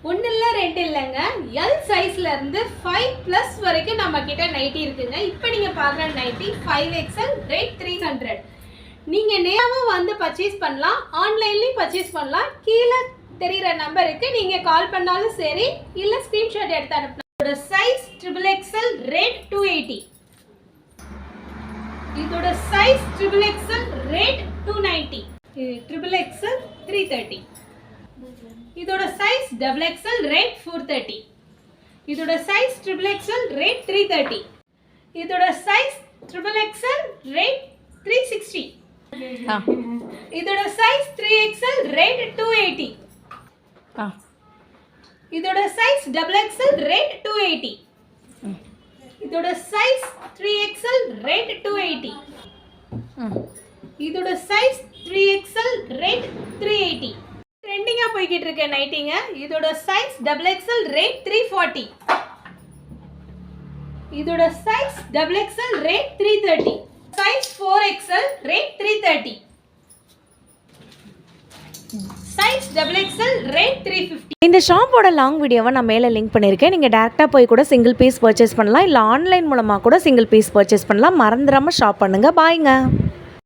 ஒன்று இல்லை ரெண்டு இல்லைங்க, எல் சைஸ்லேருந்து 5+ வரைக்கும் நம்ம கிட்ட நைட்டி இருக்குங்க. இப்போ நீங்கள் பார்க்குற நைட்டி 5XL ரேட் 300. நீங்கள் நேராக வந்து பர்ச்சேஸ் பண்ணலாம், ஆன்லைன்லேயும் பர்ச்சேஸ் பண்ணலாம். கீழே தெரிகிற நம்பருக்கு நீங்கள் கால் பண்ணாலும் சரி, இல்லை ஸ்க்ரீன்ஷாட் எடுத்து அனுப்பலாம். இதோட சைஸ் XXL ரேட் 280. இதோட சைஸ் XXL ரேட் 290. XXL 330. இதோட சைஸ் XXL ரேட் 430. இதோட சைஸ் XXL ரேட் 330. இதோட சைஸ் XXL ரேட் 360. இதோட சைஸ் 3XL ரேட் 280. இதோட சைஸ் XXL ரேட் 280. இதோட சைஸ் 3XL ரேட் 280. இதோட சைஸ் 3XL ரேட் 380. ட்ரெண்டிங்கா போய்கிட்டு இருக்க நைட்டிங்க. இதோட சைஸ் XXL ரேட் 340. இதோட size XXL rate 330. Size 4XL rate 330. Size XXL rate 350. இந்த ஷாப்போட லாங் வீடியோவை நான் மேலே லிங்க் பண்ணியிருக்கேன். நீங்கள் டேரெக்டாக போய் கூட சிங்கிள் பீஸ் பர்ச்சேஸ் பண்ணலாம், இல்லை ஆன்லைன் மூலமாக கூட சிங்கிள் பீஸ் பர்ச்சேஸ் பண்ணலாம். மறந்துடாமல் ஷாப் பண்ணுங்கள். பாய்ங்க.